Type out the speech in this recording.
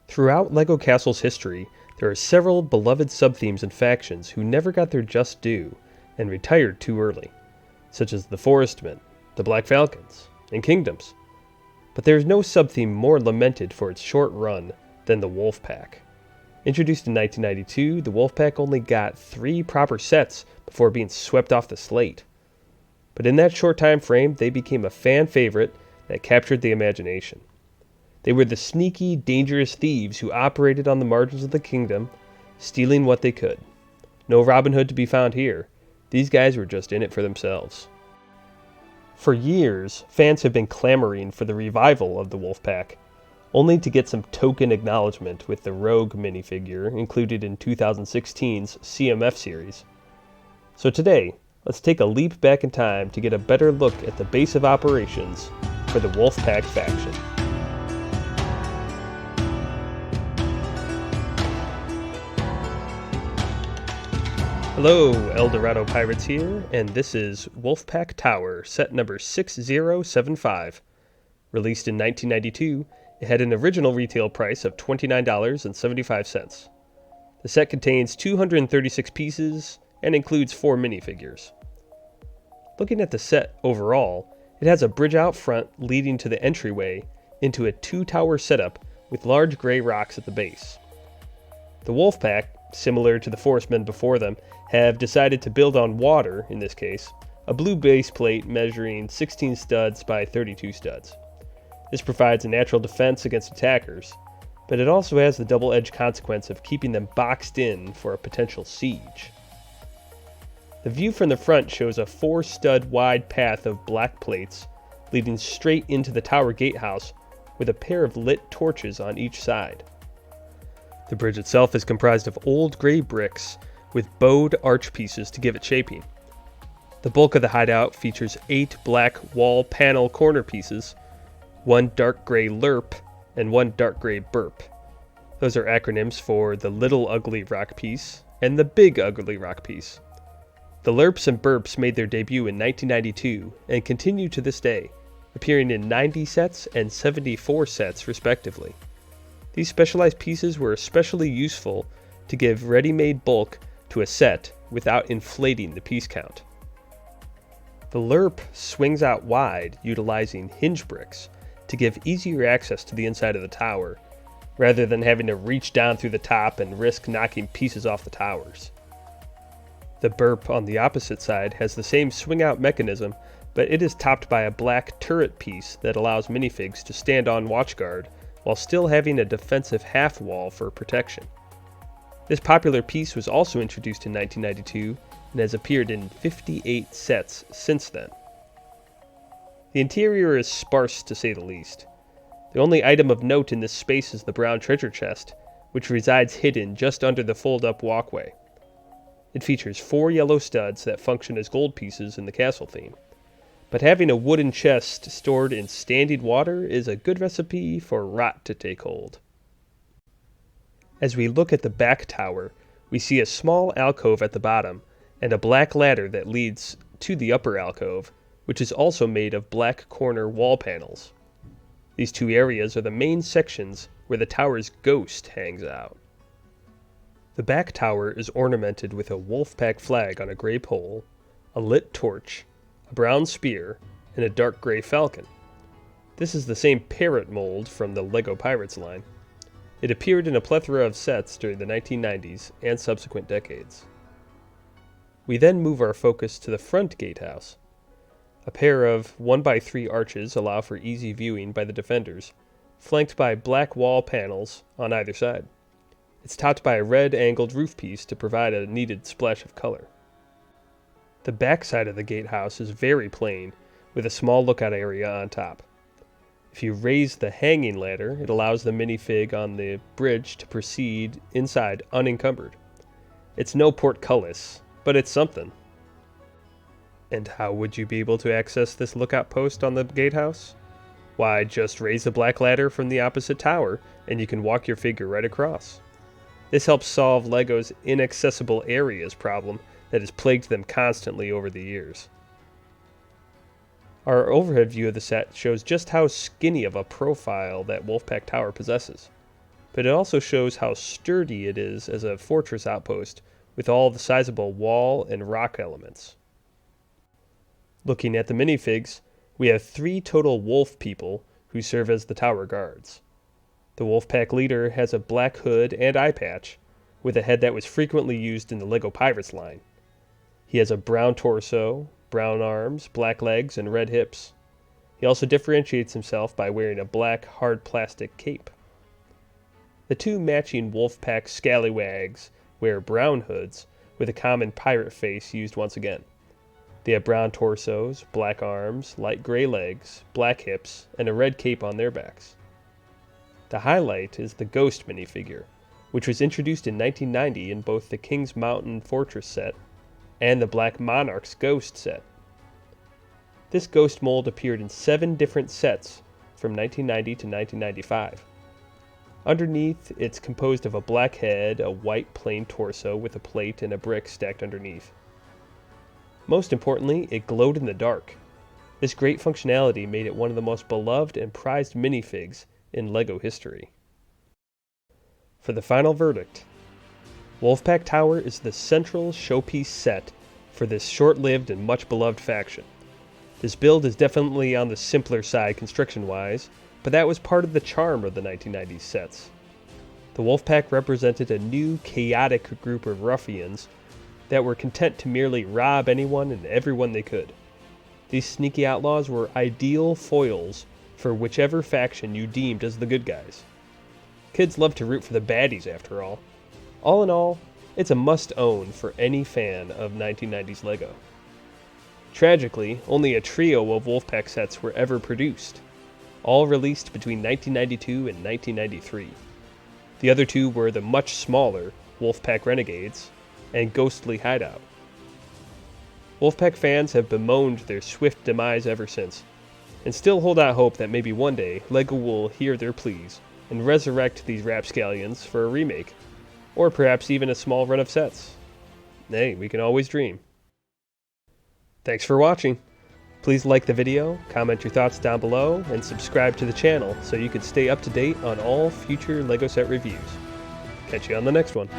Throughout LEGO Castle's history, there are several beloved sub-themes and factions who never got their just due and retired too early, such as the Forestmen, the Black Falcons, and Kingdoms. But there is no sub-theme more lamented for its short run than the Wolfpack. Introduced in 1992, the Wolfpack only got 3 proper sets before being swept off the slate. But in that short time frame, they became a fan favorite that captured the imagination. They were the sneaky, dangerous thieves who operated on the margins of the kingdom, stealing what they could. No Robin Hood to be found here. These guys were just in it for themselves. For years, fans have been clamoring for the revival of the Wolfpack, only to get some token acknowledgement with the Rogue minifigure included in 2016's CMF series. So today, let's take a leap back in time to get a better look at the base of operations for the Wolfpack faction. Hello, Eldorado Pirates here, and this is Wolfpack Tower, set number 6075. Released in 1992, it had an original retail price of $29.75. The set contains 236 pieces and includes 4 minifigures. Looking at the set overall, it has a bridge out front leading to the entryway into a 2-tower setup with large gray rocks at the base. The Wolfpack, similar to the Forestmen before them, have decided to build on water, in this case, a blue base plate measuring 16 studs by 32 studs. This provides a natural defense against attackers, but it also has the double-edged consequence of keeping them boxed in for a potential siege. The view from the front shows a 4-stud wide path of black plates leading straight into the tower gatehouse with a pair of lit torches on each side. The bridge itself is comprised of old gray bricks with bowed arch pieces to give it shaping. The bulk of the hideout features 8 black wall panel corner pieces, 1 dark gray lerp, and 1 dark gray burp. Those are acronyms for the Little Ugly Rock Piece and the Big Ugly Rock Piece. The lerps and burps made their debut in 1992 and continue to this day, appearing in 90 sets and 74 sets respectively. These specialized pieces were especially useful to give ready-made bulk to a set without inflating the piece count. The lerp swings out wide, utilizing hinge bricks to give easier access to the inside of the tower, rather than having to reach down through the top and risk knocking pieces off the towers. The burp on the opposite side has the same swing-out mechanism, but it is topped by a black turret piece that allows minifigs to stand on watchguard while still having a defensive half wall for protection. This popular piece was also introduced in 1992 and has appeared in 58 sets since then. The interior is sparse to say the least. The only item of note in this space is the brown treasure chest, which resides hidden just under the fold-up walkway. It features 4 yellow studs that function as gold pieces in the castle theme. But having a wooden chest stored in standing water is a good recipe for rot to take hold. As we look at the back tower, we see a small alcove at the bottom and a black ladder that leads to the upper alcove, which is also made of black corner wall panels. These 2 areas are the main sections where the tower's ghost hangs out. The back tower is ornamented with a Wolfpack flag on a gray pole, a lit torch, a brown spear, and a dark gray falcon. This is the same parrot mold from the LEGO Pirates line. It appeared in a plethora of sets during the 1990s and subsequent decades. We then move our focus to the front gatehouse. A pair of 1x3 arches allow for easy viewing by the defenders, flanked by black wall panels on either side. It's topped by a red angled roof piece to provide a needed splash of color. The back side of the gatehouse is very plain, with a small lookout area on top. If you raise the hanging ladder, it allows the minifig on the bridge to proceed inside unencumbered. It's no portcullis, but it's something. And how would you be able to access this lookout post on the gatehouse? Why, just raise the black ladder from the opposite tower, and you can walk your figure right across. This helps solve LEGO's inaccessible areas problem that has plagued them constantly over the years. Our overhead view of the set shows just how skinny of a profile that Wolfpack Tower possesses. but it also shows how sturdy it is as a fortress outpost with all the sizable wall and rock elements. Looking at the minifigs, we have 3 total wolf people who serve as the tower guards. The Wolfpack leader has a black hood and eye patch, with a head that was frequently used in the Lego Pirates line. He has a brown torso, brown arms, black legs, and red hips. He also differentiates himself by wearing a black hard plastic cape. The 2 matching Wolfpack scallywags wear brown hoods with a common pirate face used once again. They have brown torsos, black arms, light gray legs, black hips, and a red cape on their backs. The highlight is the Ghost minifigure, which was introduced in 1990 in both the King's Mountain Fortress set and the Black Monarch's Ghost set. This Ghost mold appeared in 7 different sets from 1990 to 1995. Underneath, it's composed of a black head, a white plain torso with a plate and a brick stacked underneath. Most importantly, it glowed in the dark. This great functionality made it one of the most beloved and prized minifigs in LEGO history. For the final verdict, Wolfpack Tower is the central showpiece set for this short-lived and much-beloved faction. This build is definitely on the simpler side construction-wise, but that was part of the charm of the 1990s sets. The Wolfpack represented a new, chaotic group of ruffians that were content to merely rob anyone and everyone they could. These sneaky outlaws were ideal foils for whichever faction you deemed as the good guys. Kids love to root for the baddies after all. All in all, it's a must-own for any fan of 1990s LEGO. Tragically, only a trio of Wolfpack sets were ever produced, all released between 1992 and 1993. The other 2 were the much smaller Wolfpack Renegades and Ghostly Hideout. Wolfpack fans have bemoaned their swift demise ever since, and still hold out hope that maybe one day LEGO will hear their pleas and resurrect these rapscallions for a remake, or perhaps even a small run of sets. Hey, we can always dream. Thanks for watching. Please like the video, comment your thoughts down below, and subscribe to the channel so you can stay up to date on all future LEGO set reviews. Catch you on the next one.